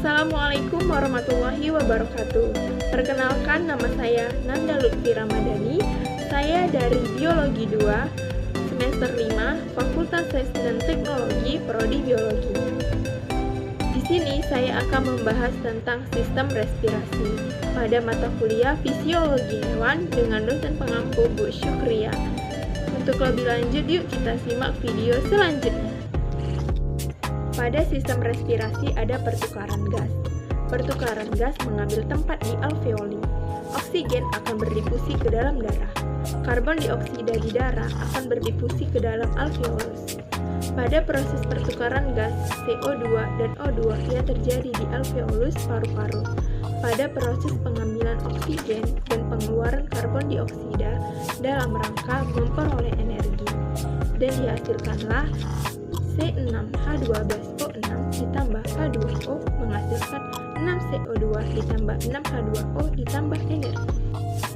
Assalamualaikum warahmatullahi wabarakatuh. Perkenalkan, nama saya Nanda Lutfi Ramadhani. Saya dari Biologi 2, semester 5, Fakultas Sains dan Teknologi, Prodi Biologi. Di sini saya akan membahas tentang sistem respirasi pada mata kuliah Fisiologi Hewan dengan dosen pengampu Bu Syukria. Untuk lebih lanjut, yuk kita simak video selanjutnya. Pada sistem respirasi ada pertukaran gas. Pertukaran gas mengambil tempat di alveoli. Oksigen akan berdifusi ke dalam darah. Karbon dioksida di darah akan berdifusi ke dalam alveolus. Pada proses pertukaran gas, CO2 dan O2 yang terjadi di alveolus paru-paru. Pada proses pengambilan oksigen dan pengeluaran karbon dioksida dalam rangka memperoleh energi. Dan dihasilkanlah C6H12O6 ditambah H2O menghasilkan 6CO2 ditambah 6H2O ditambah energi.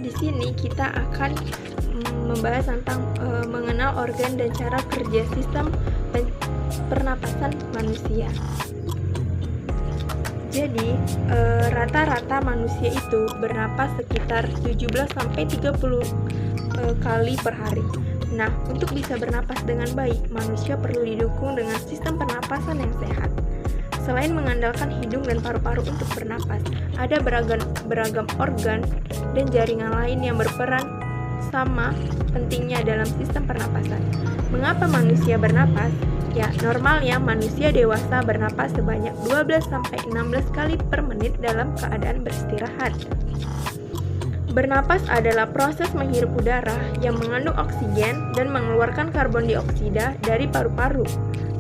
Di sini kita akan membahas tentang mengenal organ dan cara kerja sistem pernapasan manusia. Jadi, rata-rata manusia itu bernapas sekitar 17-30 kali per hari. Nah, untuk bisa bernapas dengan baik, manusia perlu didukung dengan sistem pernapasan yang sehat. Selain mengandalkan hidung dan paru-paru untuk bernapas, ada beragam organ dan jaringan lain yang berperan sama pentingnya dalam sistem pernapasan. Mengapa manusia bernapas? Ya, normalnya manusia dewasa bernapas sebanyak 12-16 kali per menit dalam keadaan beristirahat. Bernapas adalah proses menghirup udara yang mengandung oksigen dan mengeluarkan karbon dioksida dari paru-paru.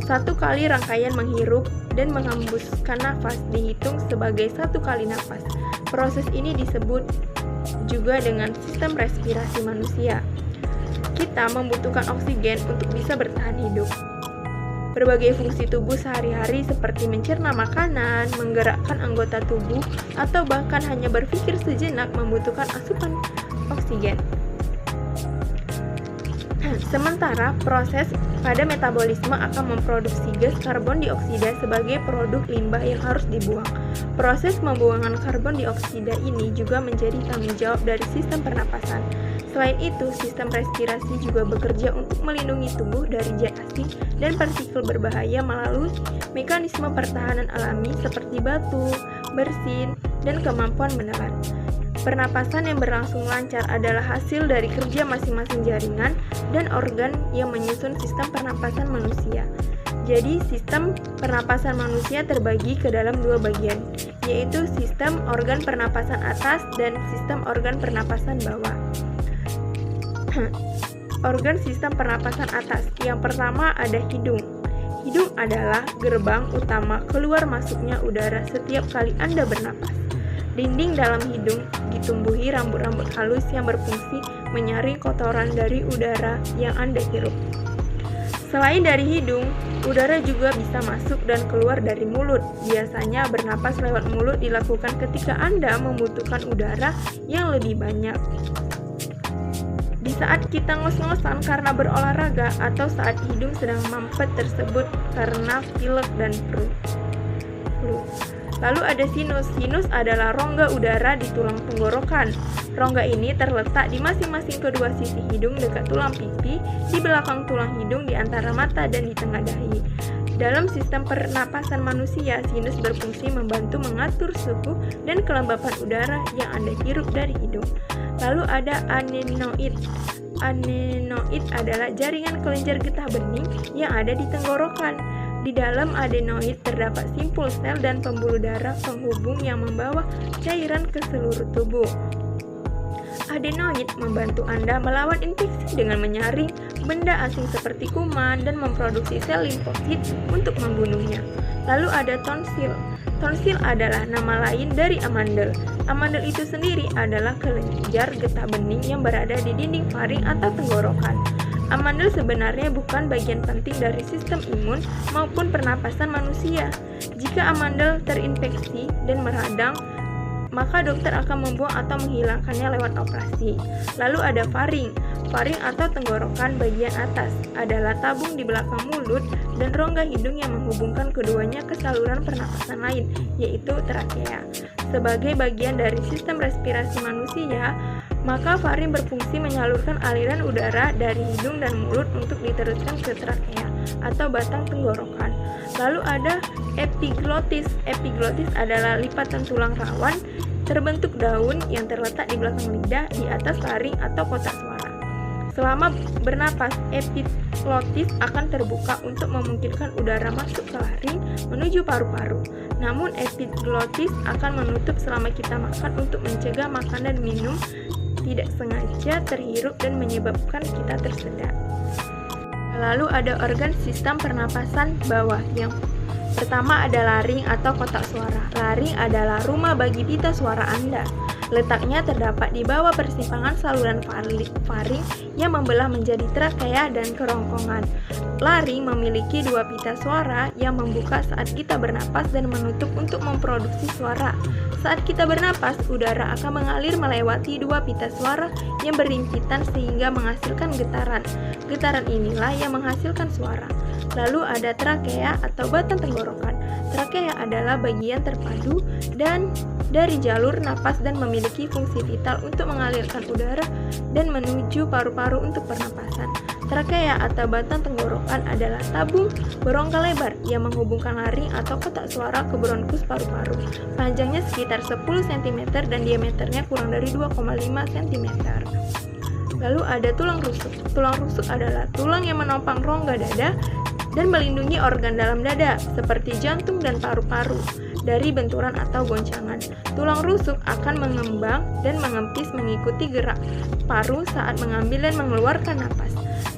Satu kali rangkaian menghirup dan menghembuskan nafas dihitung sebagai satu kali nafas. Proses ini disebut juga dengan sistem respirasi manusia. Kita membutuhkan oksigen untuk bisa bertahan hidup. Berbagai fungsi tubuh sehari-hari seperti mencerna makanan, menggerakkan anggota tubuh, atau bahkan hanya berpikir sejenak membutuhkan asupan oksigen. Sementara proses pada metabolisme akan memproduksi gas karbon dioksida sebagai produk limbah yang harus dibuang. Proses pembuangan karbon dioksida ini juga menjadi tanggung jawab dari sistem pernapasan. Selain itu, sistem respirasi juga bekerja untuk melindungi tubuh dari zat asing dan partikel berbahaya melalui mekanisme pertahanan alami seperti batu, bersin, dan kemampuan menelan. Pernapasan yang berlangsung lancar adalah hasil dari kerja masing-masing jaringan dan organ yang menyusun sistem pernapasan manusia. Jadi, sistem pernapasan manusia terbagi ke dalam dua bagian, yaitu sistem organ pernapasan atas dan sistem organ pernapasan bawah. Organ sistem pernapasan atas. Yang pertama ada hidung. Hidung adalah gerbang utama keluar masuknya udara setiap kali Anda bernapas. Dinding dalam hidung ditumbuhi rambut-rambut halus yang berfungsi menyaring kotoran dari udara yang Anda hirup. Selain dari hidung, udara juga bisa masuk dan keluar dari mulut. Biasanya bernapas lewat mulut dilakukan ketika Anda membutuhkan udara yang lebih banyak. Di saat kita ngos-ngosan karena berolahraga atau saat hidung sedang mampet tersebut karena pilek dan flu. Lalu ada sinus. Sinus adalah rongga udara di tulang tenggorokan. Rongga ini terletak di masing-masing kedua sisi hidung dekat tulang pipi, di belakang tulang hidung, di antara mata dan di tengah dahi. Dalam sistem pernapasan manusia, sinus berfungsi membantu mengatur suhu dan kelembapan udara yang Anda hirup dari hidung. Lalu ada adenoid. Adenoid adalah jaringan kelenjar getah bening yang ada di tenggorokan. Di dalam adenoid terdapat simpul sel dan pembuluh darah penghubung yang membawa cairan ke seluruh tubuh. Adenoid membantu Anda melawan infeksi dengan menyaring benda asing seperti kuman dan memproduksi sel limfosit untuk membunuhnya. Lalu ada tonsil. Tonsil adalah nama lain dari amandel. Amandel itu sendiri adalah kelenjar getah bening yang berada di dinding faring atau tenggorokan. Amandel sebenarnya bukan bagian penting dari sistem imun maupun pernapasan manusia. Jika amandel terinfeksi dan meradang, maka dokter akan membuang atau menghilangkannya lewat operasi. Lalu ada faring. Faring atau tenggorokan bagian atas adalah tabung di belakang mulut dan rongga hidung yang menghubungkan keduanya ke saluran pernapasan lain, yaitu trakea. Sebagai bagian dari sistem respirasi manusia, maka faring berfungsi menyalurkan aliran udara dari hidung dan mulut untuk diteruskan ke trakea atau batang tenggorokan. Lalu ada epiglotis. Epiglotis adalah lipatan tulang rawan terbentuk daun yang terletak di belakang lidah di atas faring atau kotak suara. Selama bernapas, epiglotis akan terbuka untuk memungkinkan udara masuk ke laring menuju paru-paru. Namun epiglotis akan menutup selama kita makan untuk mencegah makan dan minum tidak sengaja terhirup dan menyebabkan kita tersedak. Lalu ada organ sistem pernapasan bawah. Yang pertama ada laring atau kotak suara. Laring adalah rumah bagi pita suara Anda. Letaknya terdapat di bawah persimpangan saluran faring yang membelah menjadi trakea dan kerongkongan. Laring memiliki dua pita suara yang membuka saat kita bernapas dan menutup untuk memproduksi suara. Saat kita bernapas, udara akan mengalir melewati dua pita suara yang berhimpitan sehingga menghasilkan getaran. Getaran inilah yang menghasilkan suara. Lalu ada trakea atau batang tenggorokan. Trakea adalah bagian terpadu dan dari jalur napas dan memiliki fungsi vital untuk mengalirkan udara dan menuju paru-paru untuk pernapasan. Trakea atau batang tenggorokan adalah tabung berongga lebar yang menghubungkan laring atau kotak suara ke bronkus paru-paru. Panjangnya sekitar 10 cm dan diameternya kurang dari 2,5 cm. Lalu ada tulang rusuk. Tulang rusuk adalah tulang yang menopang rongga dada dan melindungi organ dalam dada seperti jantung dan paru-paru dari benturan atau goncangan. Tulang rusuk akan mengembang dan mengempis mengikuti gerak paru saat mengambil dan mengeluarkan napas.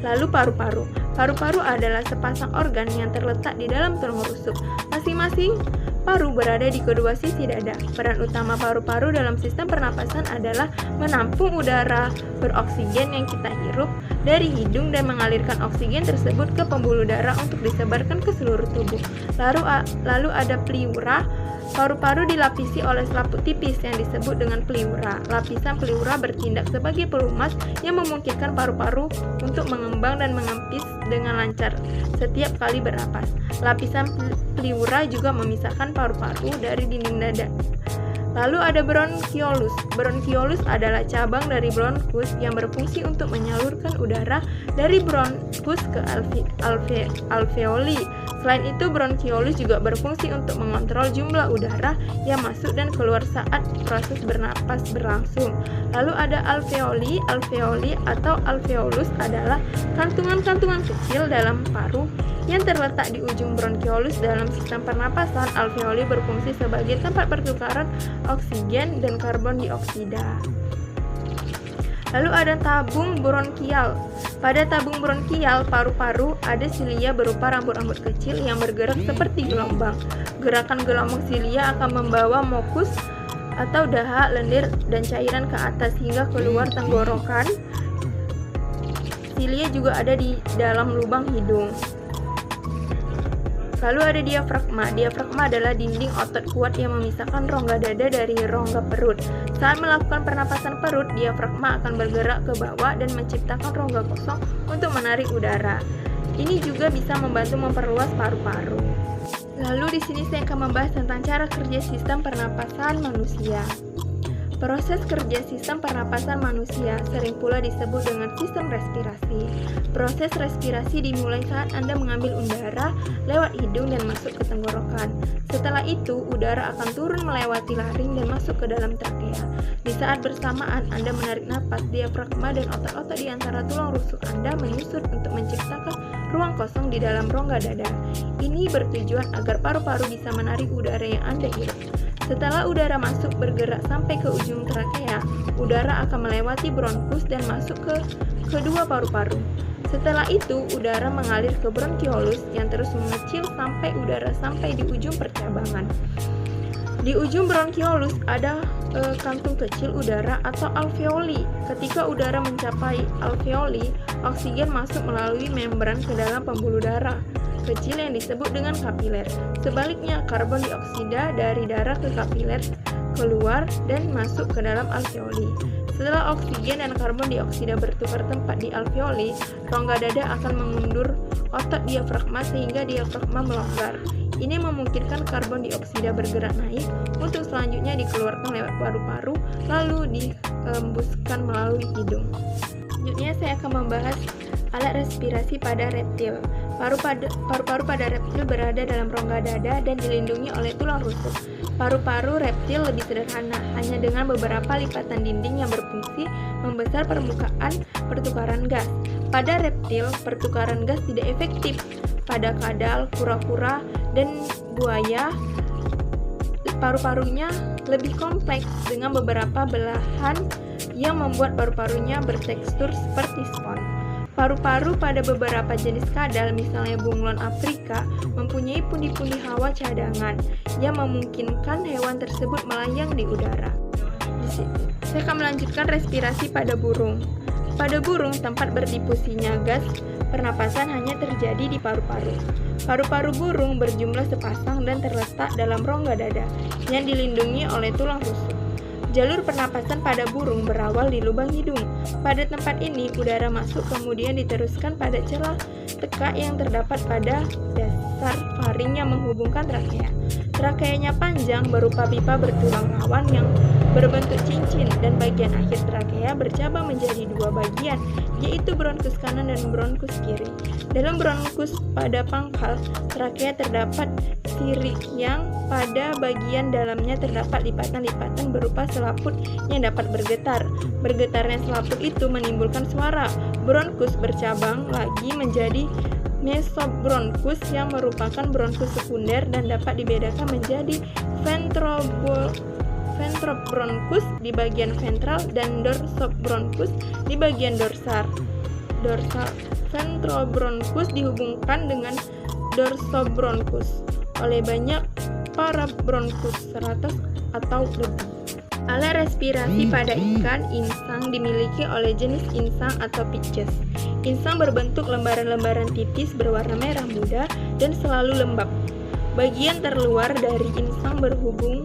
Lalu paru-paru. Paru-paru adalah sepasang organ yang terletak di dalam tulang rusuk. Masing-masing paru berada di kedua sisi dada. Peran utama paru-paru dalam sistem pernapasan adalah menampung udara beroksigen yang kita hirup dari hidung dan mengalirkan oksigen tersebut ke pembuluh darah untuk disebarkan ke seluruh tubuh. Lalu ada pleura. Paru-paru dilapisi oleh selaput tipis yang disebut dengan pleura. Lapisan pleura bertindak sebagai pelumas yang memungkinkan paru-paru untuk mengembang dan mengempis dengan lancar setiap kali bernapas. Lapisan pleura juga memisahkan paru-paru dari dinding dada. Lalu ada bronkiolus. Bronkiolus adalah cabang dari bronkus yang berfungsi untuk menyalurkan udara dari bronkus ke alveoli. Selain itu, bronkiolus juga berfungsi untuk mengontrol jumlah udara yang masuk dan keluar saat proses bernapas berlangsung. Lalu ada alveoli. Alveoli atau alveolus adalah kantungan-kantungan kecil dalam paru yang terletak di ujung bronkiolus. Dalam sistem pernapasan, alveoli berfungsi sebagai tempat pertukaran oksigen dan karbon dioksida. Lalu ada tabung bronkial. Pada tabung bronkial paru-paru ada silia berupa rambut-rambut kecil yang bergerak seperti gelombang. Gerakan gelombang silia akan membawa mukus atau dahak, lendir, dan cairan ke atas hingga keluar tenggorokan. Silia juga ada di dalam lubang hidung. Lalu ada diafragma. Diafragma adalah dinding otot kuat yang memisahkan rongga dada dari rongga perut. Saat melakukan pernapasan perut, diafragma akan bergerak ke bawah dan menciptakan rongga kosong untuk menarik udara. Ini juga bisa membantu memperluas paru-paru. Lalu di sini saya akan membahas tentang cara kerja sistem pernapasan manusia. Proses kerja sistem pernapasan manusia sering pula disebut dengan sistem respirasi. Proses respirasi dimulai saat Anda mengambil udara lewat hidung dan masuk ke tenggorokan. Setelah itu, udara akan turun melewati laring dan masuk ke dalam trakea. Di saat bersamaan Anda menarik napas, diafragma dan otot-otot di antara tulang rusuk Anda menyusut untuk menciptakan ruang kosong di dalam rongga dada. Ini bertujuan agar paru-paru bisa menarik udara yang Anda hirup. Setelah udara masuk bergerak sampai ke ujung trakea, udara akan melewati bronkus dan masuk ke kedua paru-paru. Setelah itu, udara mengalir ke bronkiolus yang terus mengecil sampai udara sampai di ujung percabangan. Di ujung bronkiolus ada kantung kecil udara atau alveoli. Ketika udara mencapai alveoli, oksigen masuk melalui membran ke dalam pembuluh darah kecil yang disebut dengan kapiler. Sebaliknya, karbon dioksida dari darah ke keluar dan masuk ke dalam alveoli. Setelah oksigen dan karbon dioksida bertukar tempat di alveoli, rongga dada akan mengundur otot diafragma sehingga diafragma melonggar. Ini memungkinkan karbon dioksida bergerak naik untuk selanjutnya dikeluarkan lewat paru-paru lalu dihembuskan melalui hidung. Selanjutnya saya akan membahas alat respirasi pada reptil. Paru-paru pada reptil berada dalam rongga dada dan dilindungi oleh tulang rusuk. Paru-paru reptil lebih sederhana, hanya dengan beberapa lipatan dinding yang berfungsi membesar permukaan pertukaran gas. Pada reptil, pertukaran gas tidak efektif. Pada kadal, kura-kura, dan buaya, paru-parunya lebih kompleks dengan beberapa belahan yang membuat paru-parunya bertekstur seperti spons. Paru-paru pada beberapa jenis kadal, misalnya bunglon Afrika, mempunyai pundi-pundi hawa cadangan yang memungkinkan hewan tersebut melayang di udara. Saya akan melanjutkan respirasi pada burung. Pada burung, tempat berdifusinya gas pernapasan hanya terjadi di paru-paru. Paru-paru burung berjumlah sepasang dan terletak dalam rongga dada yang dilindungi oleh tulang rusuk. Jalur pernapasan pada burung berawal di lubang hidung. Pada tempat ini, udara masuk kemudian diteruskan pada celah tekak yang terdapat pada dasar faring yang menghubungkan trakea. Trakeanya panjang berupa pipa bertulang rawan yang berbentuk cincin dan bagian akhir trakea bercabang menjadi dua bagian, yaitu bronkus kanan dan bronkus kiri. Dalam bronkus pada pangkal trakea terdapat sirik yang pada bagian dalamnya terdapat lipatan-lipatan berupa selaput yang dapat bergetar. Bergetarnya selaput itu menimbulkan suara. Bronkus bercabang lagi menjadi mesobronkus yang merupakan bronkus sekunder dan dapat dibedakan menjadi ventrobronkus di bagian ventral dan dorsobronkus di bagian dorsal. Ventrobronkus dihubungkan dengan dorsobronkus oleh banyak parabronkus 100 atau lebih. Alat respirasi pada ikan insang dimiliki oleh jenis insang atau pitches. Insang berbentuk lembaran-lembaran tipis berwarna merah muda dan selalu lembab. Bagian terluar dari insang berhubung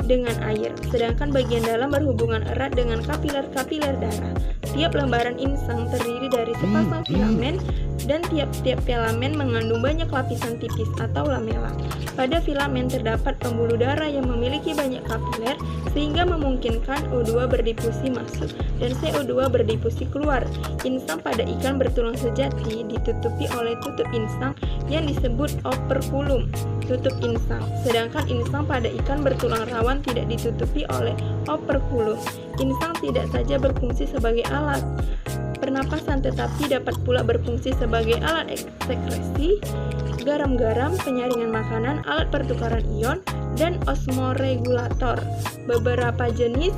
dengan air, sedangkan bagian dalam berhubungan erat dengan kapiler-kapiler darah. Tiap lembaran insang terdiri dari sepasang filamen dan tiap-tiap filamen mengandung banyak lapisan tipis atau lamela. Pada filamen terdapat pembuluh darah yang memiliki banyak kapiler sehingga memungkinkan O2 berdifusi masuk dan CO2 berdifusi keluar. Insang pada ikan bertulang sejati ditutupi oleh tutup insang yang disebut operculum, tutup insang. Sedangkan insang pada ikan bertulang rawan tidak ditutupi oleh operculum. Insang tidak saja berfungsi sebagai alat pernapasan tetapi dapat pula berfungsi sebagai alat sekresi garam-garam, penyaringan makanan, alat pertukaran ion, dan osmoregulator. Beberapa jenis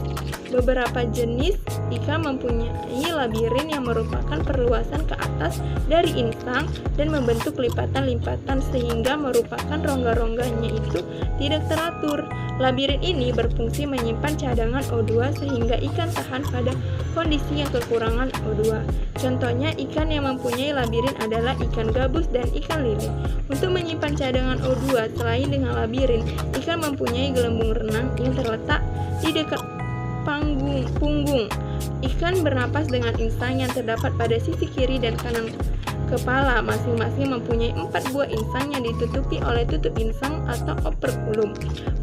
ikan mempunyai labirin yang merupakan perluasan ke atas dari insang dan membentuk lipatan-lipatan sehingga merupakan rongga-rongganya itu tidak teratur. Labirin ini berfungsi menyimpan cadangan O2 sehingga ikan tahan pada kondisi yang kekurangan O2. Contohnya ikan yang mempunyai labirin adalah ikan gabus dan ikan lele. Untuk menyimpan cadangan O2 selain dengan labirin, ikan mempunyai gelembung renang yang terletak di dekat punggung. Ikan bernapas dengan insang yang terdapat pada sisi kiri dan kanan kepala. Masing-masing mempunyai 4 buah insang yang ditutupi oleh tutup insang atau operculum.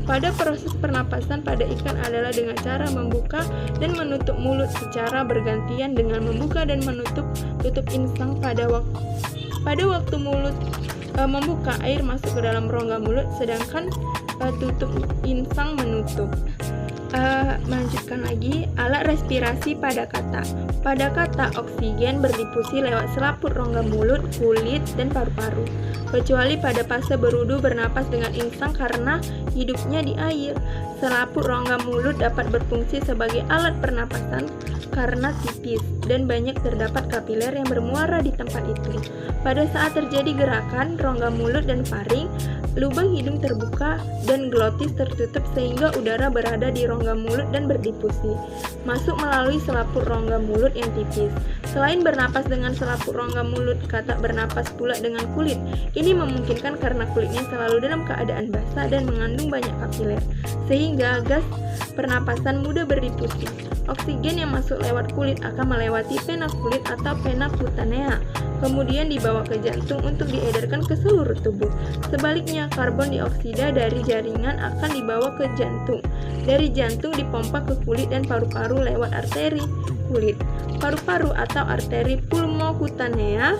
Pada proses pernapasan pada ikan adalah dengan cara membuka dan menutup mulut secara bergantian dengan membuka dan menutup tutup insang. Pada waktu mulut membuka, air masuk ke dalam rongga mulut, sedangkan tutup insang menutup. Melanjutkan lagi, alat respirasi pada kata. Pada kata, oksigen berdifusi lewat selaput rongga mulut, kulit, dan paru-paru. Kecuali pada fase berudu bernapas dengan insang karena hidupnya di air. Selaput rongga mulut dapat berfungsi sebagai alat pernapasan karena tipis dan banyak terdapat kapiler yang bermuara di tempat itu. Pada saat terjadi gerakan rongga mulut dan faring, lubang hidung terbuka dan glotis tertutup sehingga udara berada di rongga mulut dan berdifusi, masuk melalui selaput rongga mulut yang tipis. Selain bernapas dengan selaput rongga mulut, katak bernapas pula dengan kulit. Ini memungkinkan karena kulitnya selalu dalam keadaan basah dan mengandung banyak kapiler, sehingga gas pernapasan mudah berdifusi. Oksigen yang masuk lewat kulit akan melewati pena kulit atau pena kutanea, kemudian dibawa ke jantung untuk diedarkan ke seluruh tubuh. Sebaliknya, karbon dioksida dari jaringan akan dibawa ke jantung. Dari jantung dipompa ke kulit dan paru-paru lewat arteri kulit, paru-paru atau arteri pulmokutanea.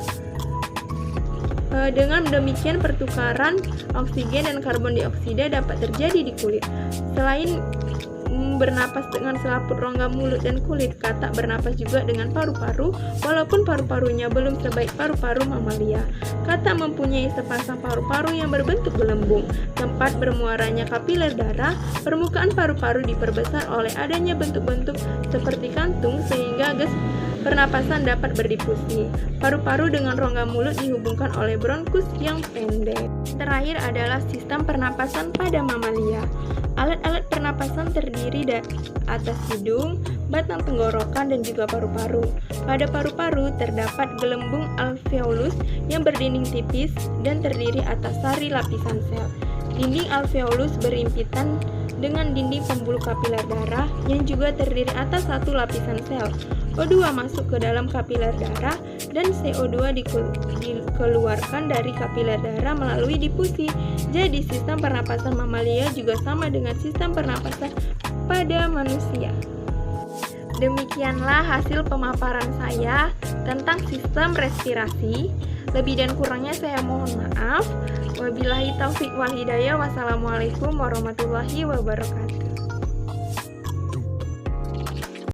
Dengan demikian, pertukaran oksigen dan karbon dioksida dapat terjadi di kulit. Selain bernapas dengan selaput rongga mulut dan kulit, katak bernapas juga dengan paru-paru, walaupun paru-parunya belum sebaik paru-paru mamalia. Katak mempunyai sepasang paru-paru yang berbentuk gelembung. Tempat bermuaranya kapiler darah, permukaan paru-paru diperbesar oleh adanya bentuk-bentuk seperti kantung sehingga gas pernapasan dapat berdifusi. Paru-paru dengan rongga mulut dihubungkan oleh bronkus yang pendek. Terakhir adalah sistem pernapasan pada mamalia. Alat-alat pernapasan terdiri dari atas hidung, batang tenggorokan, dan juga paru-paru. Pada paru-paru terdapat gelembung alveolus yang berdinding tipis dan terdiri atas sari lapisan sel. Dinding alveolus berhimpitan dengan dinding pembuluh kapiler darah yang juga terdiri atas satu lapisan sel. O2 masuk ke dalam kapiler darah dan CO2 dikeluarkan dari kapiler darah melalui difusi. Jadi sistem pernapasan mamalia juga sama dengan sistem pernapasan pada manusia. Demikianlah hasil pemaparan saya tentang sistem respirasi. Lebih dan kurangnya saya mohon maaf. Wabillahi taufik wal hidayah. Wassalamualaikum warahmatullahi wabarakatuh.